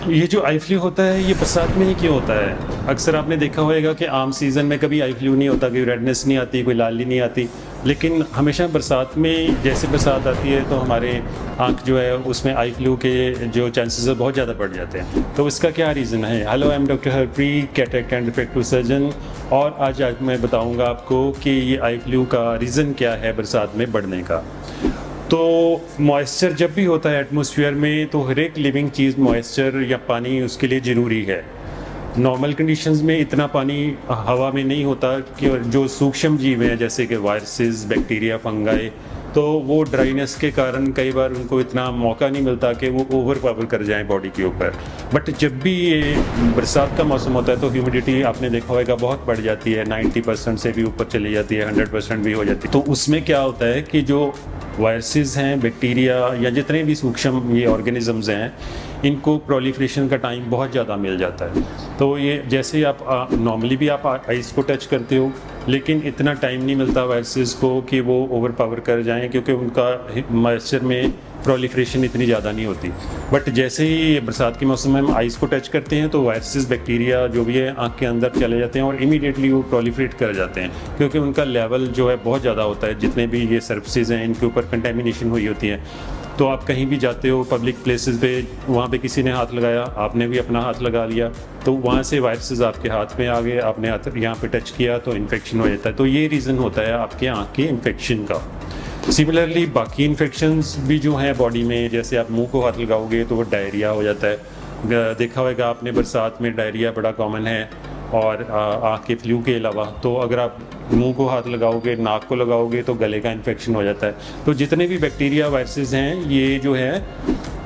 ये जो eye flu होता है ये बरसात में ही क्यों होता है? अक्सर आपने देखा होगा कि आम सीज़न में कभी आई फ्लू नहीं होता, कोई रेडनेस नहीं आती, कोई लाली नहीं आती, लेकिन हमेशा बरसात में जैसे बरसात आती है तो हमारे आँख जो है उसमें आई फ्लू के जो चांसेस है बहुत ज़्यादा बढ़ जाते हैं। तो इसका क्या रीज़न है? Hello, I am doctor Harpreet, cataract and refractive surgeon, और आज मैं बताऊँगा आपको कि ये आई फ्लू का रीज़न क्या है बरसात में बढ़ने का। तो मॉइस्चर जब भी होता है एटमॉस्फेयर में तो हर एक लिविंग चीज़ मॉइस्चर या पानी उसके लिए ज़रूरी है। नॉर्मल कंडीशंस में इतना पानी हवा में नहीं होता कि जो सूक्ष्म जीव हैं जैसे कि वायरसेस, बैक्टीरिया, फंगाई, तो वो ड्राइनेस के कारण कई बार उनको इतना मौका नहीं मिलता कि वो ओवर पावर कर जाएं बॉडी के ऊपर। बट जब भी ये बरसात का मौसम होता है तो ह्यूमिडिटी आपने देखा होगा बहुत बढ़ जाती है, 90% से भी ऊपर चली जाती है, 100% भी हो जाती है। तो उसमें क्या होता है कि जो वायरसेस हैं, बैक्टीरिया या जितने भी सूक्ष्म ये ऑर्गेनिजम्स हैं, इनको प्रोलिफरेशन का टाइम बहुत ज़्यादा मिल जाता है। तो ये जैसे आप नॉर्मली भी आप आइस को टच करते हो, लेकिन इतना टाइम नहीं मिलता वायरसेस को कि वो ओवर पावर कर जाएं, क्योंकि उनका मॉइस्चर में प्रोलिफरेशन इतनी ज़्यादा नहीं होती। बट जैसे ही बरसात के मौसम में हम आइस को टच करते हैं तो वायरसेस, बैक्टीरिया जो भी है आँख के अंदर चले जाते हैं और इमीडिएटली वो प्रोलिफरेट कर जाते हैं, क्योंकि उनका लेवल जो है बहुत ज़्यादा होता है। जितने भी ये सर्फेसिस हैं इनके ऊपर कंटेमिनेशन हुई होती है। तो आप कहीं भी जाते हो पब्लिक प्लेसेस पे, वहाँ पे किसी ने हाथ लगाया, आपने भी अपना हाथ लगा लिया, तो वहाँ से वायरसेस आपके हाथ में आ गए, आपने हाथ यहाँ पे टच किया तो इन्फेक्शन हो जाता है। तो ये रीज़न होता है आपके आँख के इन्फेक्शन का। सिमिलरली बाकी इन्फेक्शंस भी जो हैं बॉडी में, जैसे आप मुंह को हाथ लगाओगे तो वो डायरिया हो जाता है। देखा होगा आपने बरसात में डायरिया बड़ा कॉमन है, और आँख के फ्लू के अलावा तो अगर आप मुंह को हाथ लगाओगे, नाक को लगाओगे तो गले का इन्फेक्शन हो जाता है। तो जितने भी बैक्टीरिया, वायरसेस हैं, ये जो है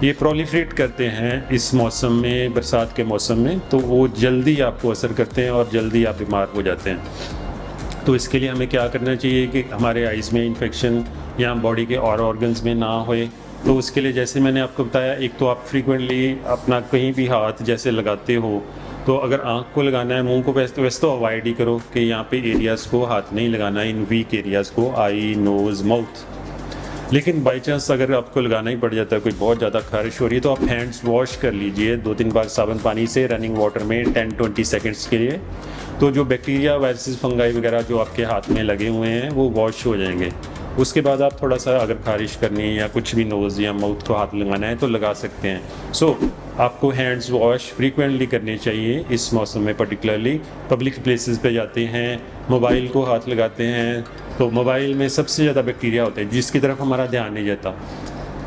ये प्रोलिफरेट करते हैं इस मौसम में, बरसात के मौसम में, तो वो जल्दी आपको असर करते हैं और जल्दी आप बीमार हो जाते हैं। तो इसके लिए हमें क्या करना चाहिए कि हमारे आइज़ में इन्फेक्शन या बॉडी के और ऑर्गन्स में ना होए। तो उसके लिए जैसे मैंने आपको बताया, एक तो आप फ्रीक्वेंटली अपना कहीं भी हाथ जैसे लगाते हो, तो अगर आँख को लगाना है, मुंह को वैसे तो अवॉइड ही करो कि यहाँ पे एरियाज़ को हाथ नहीं लगाना, इन वीक एरियाज़ को, आई, नोज़, माउथ। लेकिन बाई चांस अगर आपको लगाना ही पड़ जाता है, कोई बहुत ज़्यादा खारिश हो रही है, तो आप हैंड्स वॉश कर लीजिए 2-3 बार साबुन पानी से, रनिंग वाटर में 10-20 सेकेंड्स के लिए। तो जो बैक्टीरिया, वायरसेस, फंगाई वगैरह जो आपके हाथ में लगे हुए हैं वो वॉश हो जाएंगे। उसके बाद आप थोड़ा सा अगर खारिश करनी है या कुछ भी नोज़ या माउथ को हाथ लगाना है तो लगा सकते हैं। सो आपको हैंड्स वॉश फ्रीक्वेंटली करने चाहिए इस मौसम में। पर्टिकुलरली पब्लिक प्लेसेस पे जाते हैं, मोबाइल को हाथ लगाते हैं, तो मोबाइल में सबसे ज़्यादा बैक्टीरिया होते हैं जिसकी तरफ हमारा ध्यान नहीं जाता।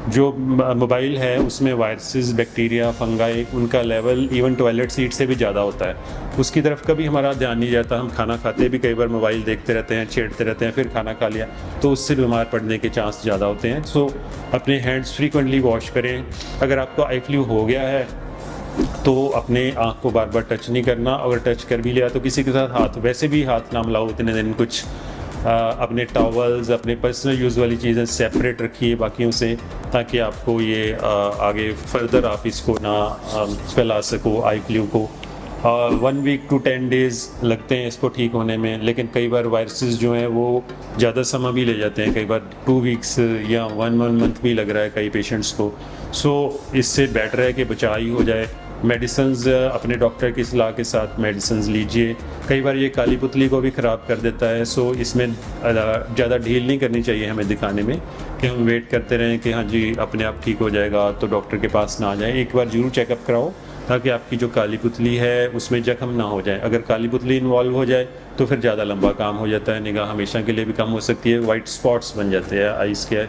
जो मोबाइल है उसमें वायरसेस, बैक्टीरिया, फंगाई, उनका लेवल इवन टॉयलेट सीट से भी ज़्यादा होता है। उसकी तरफ कभी हमारा ध्यान नहीं जाता। हम खाना खाते भी कई बार मोबाइल देखते रहते हैं, छेड़ते रहते हैं, फिर खाना खा लिया, तो उससे बीमार पड़ने के चांस ज़्यादा होते हैं। सो अपने हैंड्स फ्रीक्वेंटली वॉश करें। अगर आपको आई फ्लू हो गया है तो अपने आँख को बार बार टच नहीं करना। अगर टच कर भी लिया तो किसी के साथ हाथ, वैसे भी हाथ ना मिलाओ इतने दिन। कुछ अपने टॉवल्स, अपने पर्सनल यूज़ वाली चीज़ें सेपरेट रखिए बाकियों से, ताकि आपको ये आगे फर्दर आप इसको ना फैला सको आई फ्लू को। 1 वीक to 10 डेज़ लगते हैं इसको ठीक होने में, लेकिन कई बार वायरसेस जो हैं वो ज़्यादा समय भी ले जाते हैं, कई बार 2 वीक्स या 1 मंथ भी लग रहा है कई पेशेंट्स को। सो इससे बेटर है कि बचाव ही हो जाए। मेडिसिन्स अपने डॉक्टर की सलाह के साथ मेडिसिन्स लीजिए। कई बार ये काली पुतली को भी ख़राब कर देता है, सो इसमें ज़्यादा ढील नहीं करनी चाहिए हमें दिखाने में कि हम वेट करते रहें कि हाँ जी अपने आप ठीक हो जाएगा, तो डॉक्टर के पास ना आ जाए। एक बार ज़रूर चेकअप कराओ ताकि आपकी जो काली पुतली है उसमें जख्म ना हो जाए। अगर काली पुतली इन्वॉल्व हो जाए तो फिर ज़्यादा लंबा काम हो जाता है, निगाह हमेशा के लिए भी कम हो सकती है, वाइट स्पॉट्स बन जाते हैं आइज़ के,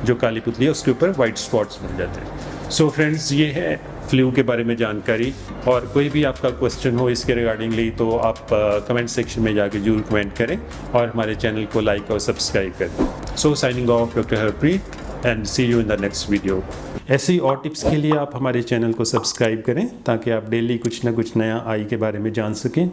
जो काली पुतली है उसके ऊपर वाइट स्पॉट्स बन जाते हैं। सो फ्रेंड्स, ये है फ्लू के बारे में जानकारी, और कोई भी आपका क्वेश्चन हो इसके रिगार्डिंगली तो आप कमेंट सेक्शन में जाके जरूर कमेंट करें और हमारे चैनल को लाइक और सब्सक्राइब करें। So signing off, doctor Harpreet, and see you in the next video. ऐसी और टिप्स के लिए आप हमारे चैनल को सब्सक्राइब करें ताकि आप डेली कुछ ना कुछ नया आई के बारे में जान सकें।